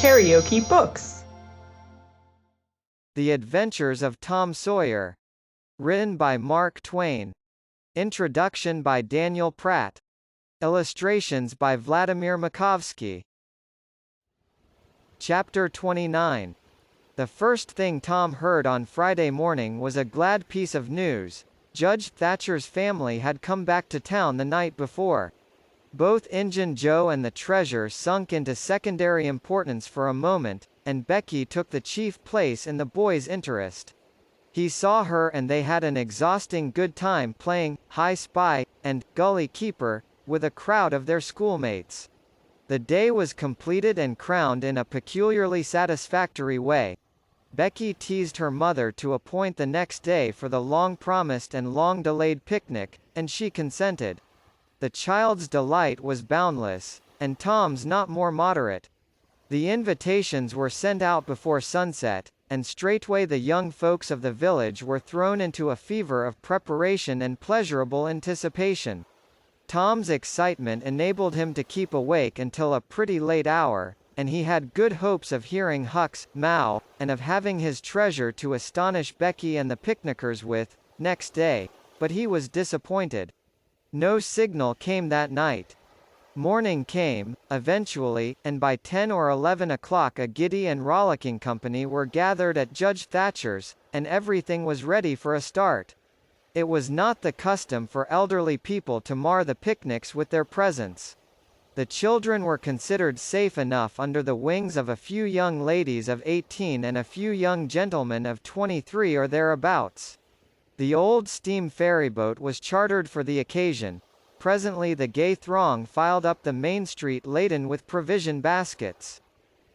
KaraokeBooks. The Adventures of Tom Sawyer. Written by Mark Twain. Introduction by Daniel Pratt. Illustrations by Vladimir Makovski. Chapter 29. The first thing Tom heard on Friday morning was a glad piece of news. Judge Thatcher's family had come back to town the night before. Both Injun Joe and the treasure sunk into secondary importance for a moment, and Becky took the chief place in the boy's interest. He saw her and they had an exhausting good time playing High Spy and Gully Keeper with a crowd of their schoolmates. The day was completed and crowned in a peculiarly satisfactory way. Becky teased her mother to appoint the next day for the long-promised and long-delayed picnic, and she consented. The child's delight was boundless, and Tom's not more moderate. The invitations were sent out before sunset, and straightway the young folks of the village were thrown into a fever of preparation and pleasurable anticipation. Tom's excitement enabled him to keep awake until a pretty late hour, and he had good hopes of hearing Huck's "Mow," and of having his treasure to astonish Becky and the picnickers with, next day, but he was disappointed. No signal came that night. Morning came, eventually, and by 10 or 11 o'clock a giddy and rollicking company were gathered at Judge Thatcher's, and everything was ready for a start. It was not the custom for elderly people to mar the picnics with their presence. The children were considered safe enough under the wings of a few young ladies of 18 and a few young gentlemen of 23 or thereabouts. The old steam ferryboat was chartered for the occasion. Presently the gay throng filed up the main street laden with provision baskets.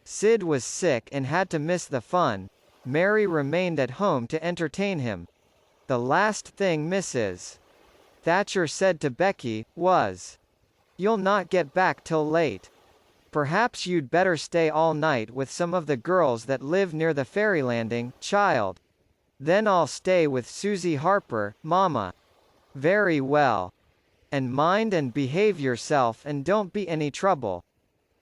Sid was sick and had to miss the fun. Mary remained at home to entertain him. The last thing Mrs. Thatcher said to Becky was, "You'll not get back till late. Perhaps you'd better stay all night with some of the girls that live near the ferry landing, child." "Then I'll stay with Susie Harper, Mama." "Very well. And mind and behave yourself and don't be any trouble."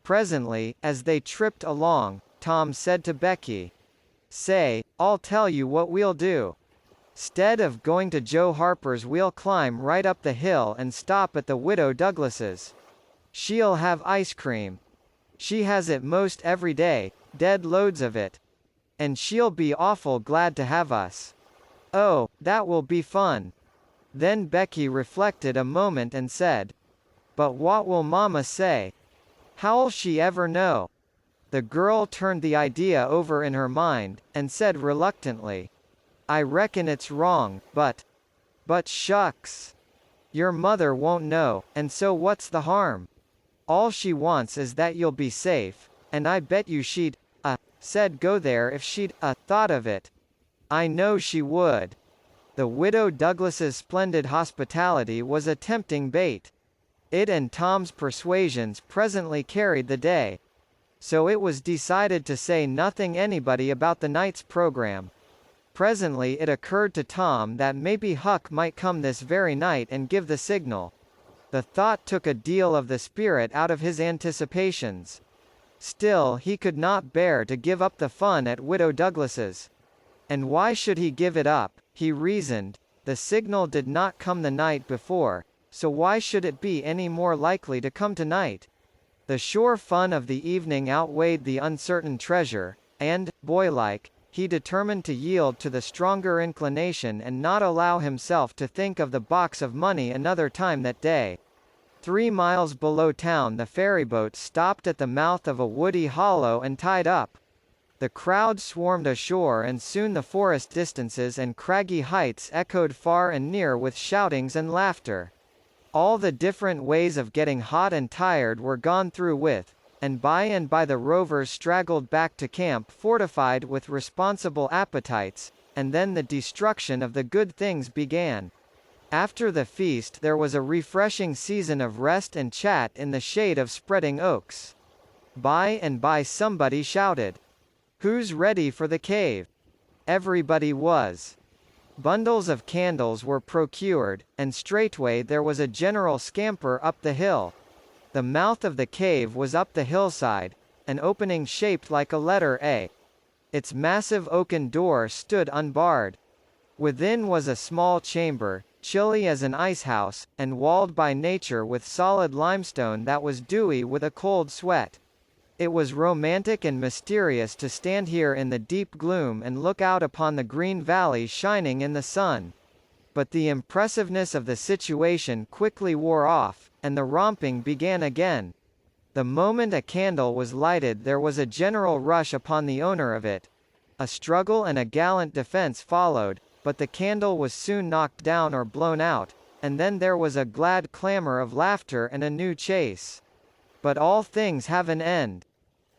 Presently, as they tripped along, Tom said to Becky, "Say, I'll tell you what we'll do. 'Stead of going to Joe Harper's we'll climb right up the hill and stop at the Widow Douglas's. She'll have ice cream. She has it most every day, dead loads of it. And she'll be awful glad to have us. Oh, that will be fun." Then Becky reflected a moment and said, "But what will Mama say? How'll she ever know?" The girl turned the idea over in her mind, and said reluctantly, "I reckon it's wrong, but shucks. Your mother won't know, and so what's the harm? All she wants is that you'll be safe, and I bet you she'd said go there if she'd thought of it. I know she would." The Widow Douglas's splendid hospitality was a tempting bait. It and Tom's persuasions presently carried the day. So it was decided to say nothing anybody about the night's program. Presently it occurred to Tom that maybe Huck might come this very night and give the signal. The thought took a deal of the spirit out of his anticipations. Still he could not bear to give up the fun at Widow Douglas's. And why should he give it up, he reasoned. The signal did not come the night before, so why should it be any more likely to come tonight? The sure fun of the evening outweighed the uncertain treasure, and, boylike, he determined to yield to the stronger inclination and not allow himself to think of the box of money another time that day. 3 miles below town the ferryboat stopped at the mouth of a woody hollow and tied up. The crowd swarmed ashore and soon the forest distances and craggy heights echoed far and near with shoutings and laughter. All the different ways of getting hot and tired were gone through with, and by the rovers straggled back to camp fortified with responsible appetites, and then the destruction of the good things began. After the feast there was a refreshing season of rest and chat in the shade of spreading oaks. By and by somebody shouted, "Who's ready for the cave?" Everybody was. Bundles of candles were procured, and straightway there was a general scamper up the hill. The mouth of the cave was up the hillside, an opening shaped like a letter A. Its massive oaken door stood unbarred. Within was a small chamber, chilly as an icehouse, and walled by nature with solid limestone that was dewy with a cold sweat. It was romantic and mysterious to stand here in the deep gloom and look out upon the green valley shining in the sun. But the impressiveness of the situation quickly wore off, and the romping began again. The moment a candle was lighted there was a general rush upon the owner of it. A struggle and a gallant defense followed, but the candle was soon knocked down or blown out, and then there was a glad clamor of laughter and a new chase. But all things have an end.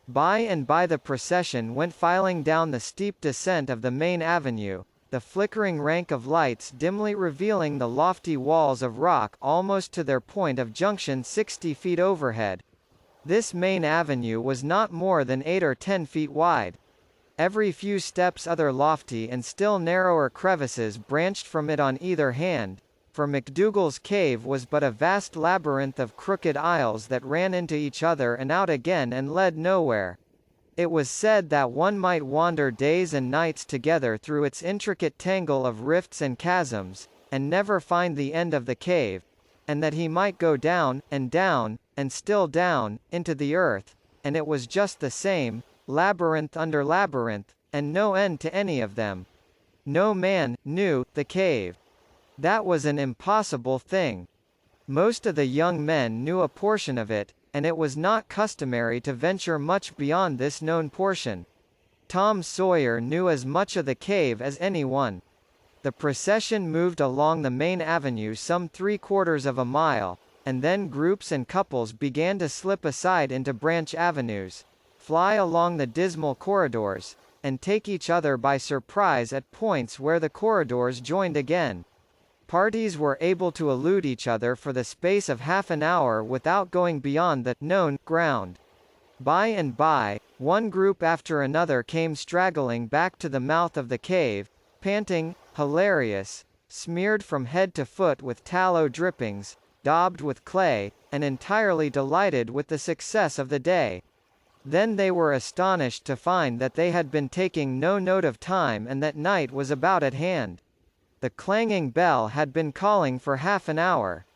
By and by the procession went filing down the steep descent of the main avenue, the flickering rank of lights dimly revealing the lofty walls of rock almost to their point of junction 60 feet overhead. This main avenue was not more than 8 or 10 feet wide. Every few steps other lofty and still narrower crevices branched from it on either hand, for McDougall's cave was but a vast labyrinth of crooked aisles that ran into each other and out again and led nowhere. It was said that one might wander days and nights together through its intricate tangle of rifts and chasms, and never find the end of the cave, and that he might go down, and still down, into the earth, and it was just the same, labyrinth under labyrinth, and no end to any of them. No man knew the cave. That was an impossible thing. Most of the young men knew a portion of it, and it was not customary to venture much beyond this known portion. Tom Sawyer knew as much of the cave as anyone. The procession moved along the main avenue some 3/4 of a mile, and then groups and couples began to slip aside into branch avenues, fly along the dismal corridors, and take each other by surprise at points where the corridors joined again. Parties were able to elude each other for the space of half an hour without going beyond the known ground. By and by, one group after another came straggling back to the mouth of the cave, panting, hilarious, smeared from head to foot with tallow drippings, daubed with clay, and entirely delighted with the success of the day. Then they were astonished to find that they had been taking no note of time and that night was about at hand. The clanging bell had been calling for half an hour.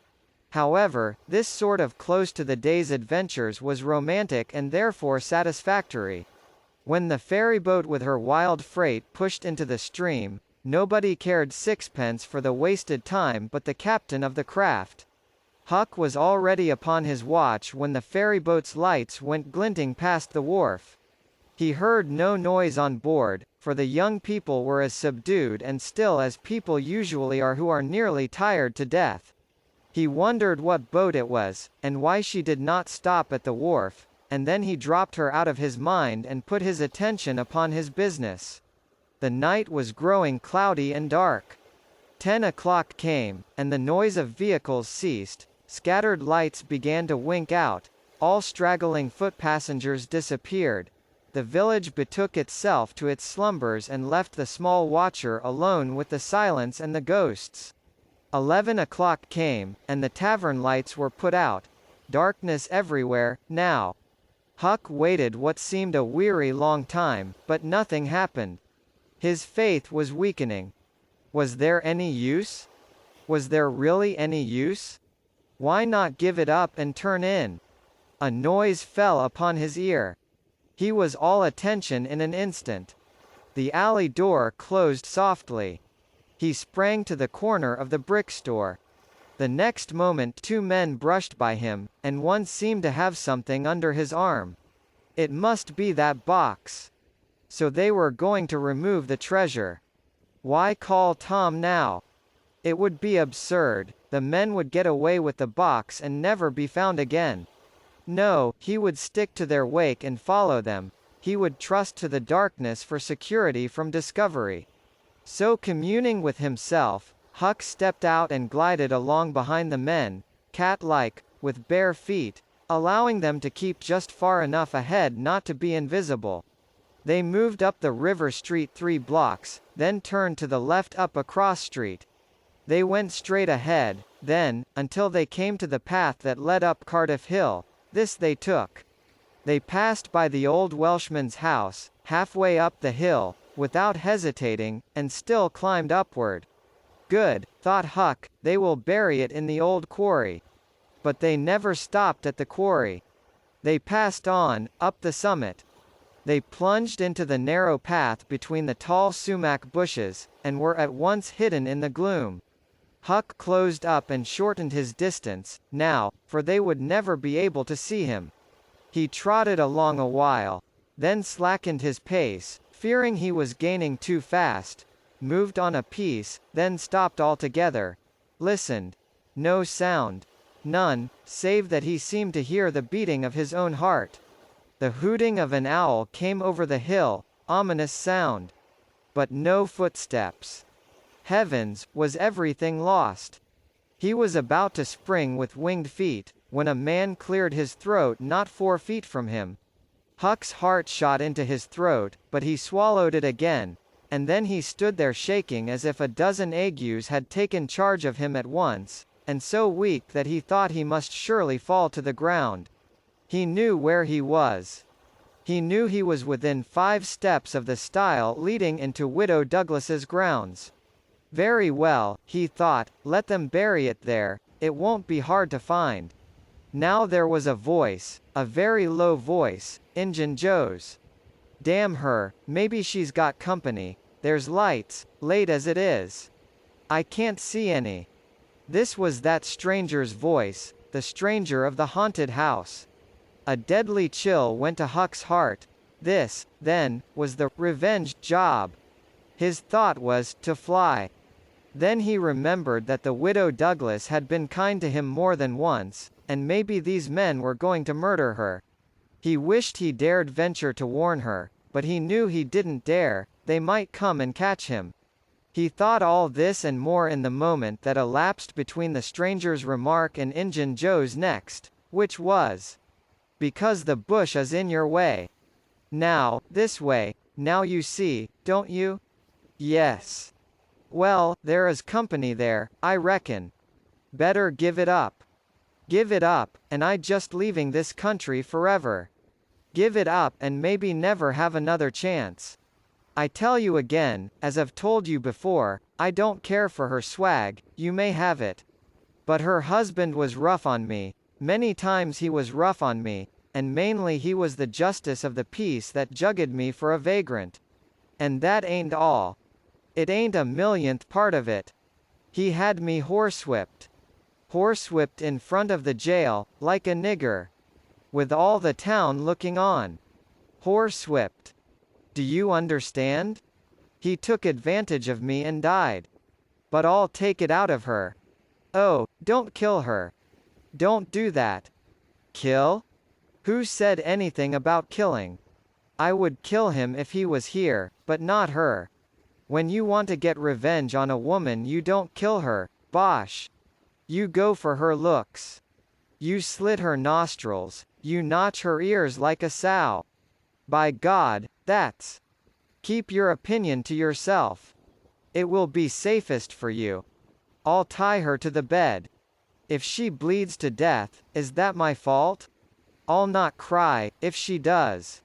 However, this sort of close to the day's adventures was romantic and therefore satisfactory. When the ferryboat with her wild freight pushed into the stream, nobody cared sixpence for the wasted time but the captain of the craft. Huck was already upon his watch when the ferryboat's lights went glinting past the wharf. He heard no noise on board, for the young people were as subdued and still as people usually are who are nearly tired to death. He wondered what boat it was, and why she did not stop at the wharf, and then he dropped her out of his mind and put his attention upon his business. The night was growing cloudy and dark. 10 o'clock came, and the noise of vehicles ceased, scattered lights began to wink out, all straggling foot passengers disappeared. The village betook itself to its slumbers and left the small watcher alone with the silence and the ghosts. 11 o'clock came, and the tavern lights were put out. Darkness everywhere, now. Huck waited what seemed a weary long time, but nothing happened. His faith was weakening. Was there any use? Was there really any use? Why not give it up and turn in? A noise fell upon his ear. He was all attention in an instant. The alley door closed softly. He sprang to the corner of the brick store. The next moment 2 men brushed by him, and one seemed to have something under his arm. It must be that box. So they were going to remove the treasure. Why call Tom now? It would be absurd. The men would get away with the box and never be found again. No, he would stick to their wake and follow them. He would trust to the darkness for security from discovery. So communing with himself, Huck stepped out and glided along behind the men, cat-like, with bare feet, allowing them to keep just far enough ahead not to be invisible. They moved up the River Street 3 blocks, then turned to the left up a cross street. They went straight ahead, then, until they came to the path that led up Cardiff Hill. This they took. They passed by the old Welshman's house, halfway up the hill, without hesitating, and still climbed upward. Good, thought Huck, they will bury it in the old quarry. But they never stopped at the quarry. They passed on, up the summit. They plunged into the narrow path between the tall sumac bushes, and were at once hidden in the gloom. Huck closed up and shortened his distance, now, for they would never be able to see him. He trotted along a while, then slackened his pace, fearing he was gaining too fast, moved on a piece, then stopped altogether, listened. No sound. None, save that he seemed to hear the beating of his own heart. The hooting of an owl came over the hill, ominous sound. But no footsteps. Heavens, was everything lost? He was about to spring with winged feet, when a man cleared his throat not 4 feet from him. Huck's heart shot into his throat, but he swallowed it again, and then he stood there shaking as if a dozen agues had taken charge of him at once, and so weak that he thought he must surely fall to the ground. He knew where he was. He knew he was within 5 steps of the stile leading into Widow Douglas's grounds. Very well, he thought, let them bury it there, it won't be hard to find. Now there was a voice, a very low voice, Injun Joe's. Damn her, maybe she's got company. There's lights, late as it is. I can't see any. This was that stranger's voice, the stranger of the haunted house. A deadly chill went to Huck's heart. This, then, was the revenge job. His thought was to fly. Then he remembered that the Widow Douglas had been kind to him more than once, and maybe these men were going to murder her. He wished he dared venture to warn her, but he knew he didn't dare, they might come and catch him. He thought all this and more in the moment that elapsed between the stranger's remark and Injun Joe's next, which was, "Because the bush is in your way. Now, this way, now you see, don't you?" "Yes." "Well, there is company there, I reckon. Better give it up." "Give it up, and I just leaving this country forever." "Give it up and maybe never have another chance." "I tell you again, as I've told you before, I don't care for her swag, you may have it. But her husband was rough on me, many times he was rough on me, and mainly he was the justice of the peace that jugged me for a vagrant. And that ain't all. It ain't a millionth part of it. He had me horsewhipped. Horsewhipped in front of the jail, like a nigger. With all the town looking on. Horsewhipped. Do you understand? He took advantage of me and died. But I'll take it out of her. Oh, don't kill her. Don't do that." "Kill? Who said anything about killing? I would kill him if he was here, but not her. When you want to get revenge on a woman you don't kill her, bosh. You go for her looks. You slit her nostrils, you notch her ears like a sow. By God, that's... Keep your opinion to yourself. It will be safest for you. I'll tie her to the bed. If she bleeds to death, is that my fault? I'll not cry, if she does.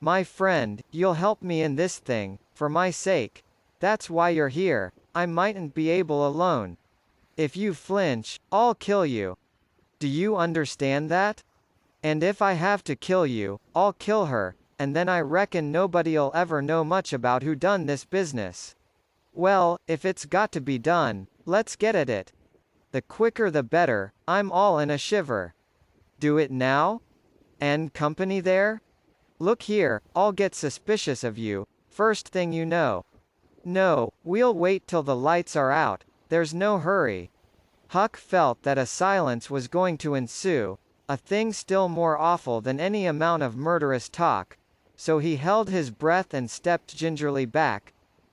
My friend, you'll help me in this thing, for my sake. That's why you're here, I mightn't be able alone. If you flinch, I'll kill you. Do you understand that? And if I have to kill you, I'll kill her, and then I reckon nobody'll ever know much about who done this business. Well, if it's got to be done, let's get at it. The quicker the better, I'm all in a shiver. Do it now? And company there? Look here, I'll get suspicious of you, first thing you know. No, we'll wait till the lights are out, there's no hurry." Huck felt that a silence was going to ensue, a thing still more awful than any amount of murderous talk, so he held his breath and stepped gingerly back,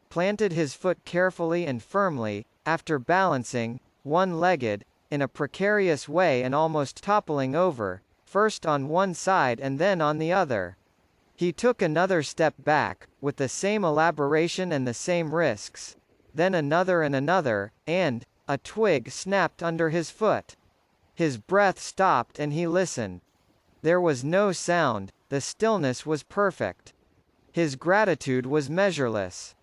planted his foot carefully and firmly, after balancing, one-legged, in a precarious way and almost toppling over, first on one side and then on the other. He took another step back, with the same elaboration and the same risks, then another and another, and, a twig snapped under his foot. His breath stopped and he listened. There was no sound, the stillness was perfect. His gratitude was measureless.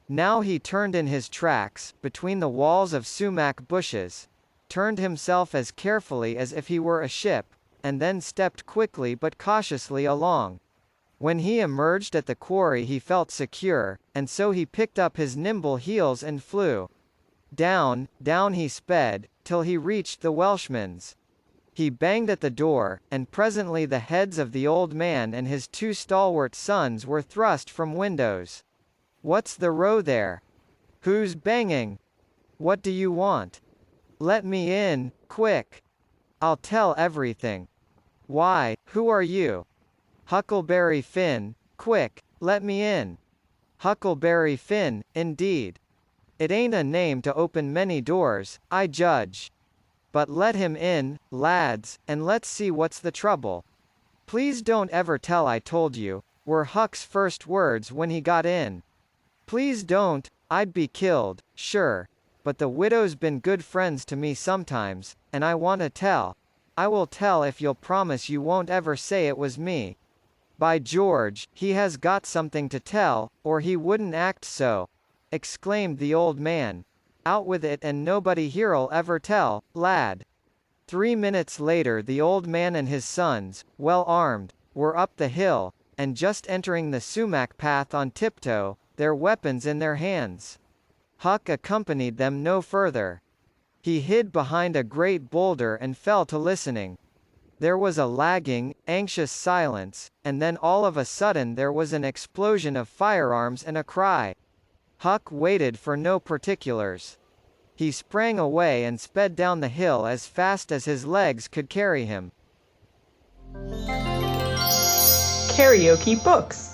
Now he turned in his tracks, between the walls of sumac bushes, turned himself as carefully as if he were a ship, and then stepped quickly but cautiously along. When he emerged at the quarry he felt secure, and so he picked up his nimble heels and flew. Down, down he sped, till he reached the Welshman's. He banged at the door, and presently the heads of the old man and his 2 stalwart sons were thrust from windows. "What's the row there? Who's banging? What do you want? Let me in, quick. I'll tell everything. Why, who are you? Huckleberry Finn, quick, let me in." Huckleberry Finn, indeed. It ain't a name to open many doors, I judge. But let him in, lads, and let's see what's the trouble. "Please don't ever tell I told you," were Huck's first words when he got in. "Please don't, I'd be killed, sure. But the widow's been good friends to me sometimes, and I want to tell. I will tell if you'll promise you won't ever say it was me. By George, he has got something to tell, or he wouldn't act so," exclaimed the old man. "Out with it and nobody here'll ever tell, lad." 3 minutes later the old man and his sons, well armed, were up the hill, and just entering the sumac path on tiptoe, their weapons in their hands. Huck accompanied them no further. He hid behind a great boulder and fell to listening. There was a lagging, anxious silence, and then all of a sudden there was an explosion of firearms and a cry. Huck waited for no particulars. He sprang away and sped down the hill as fast as his legs could carry him. KaraokeBooks.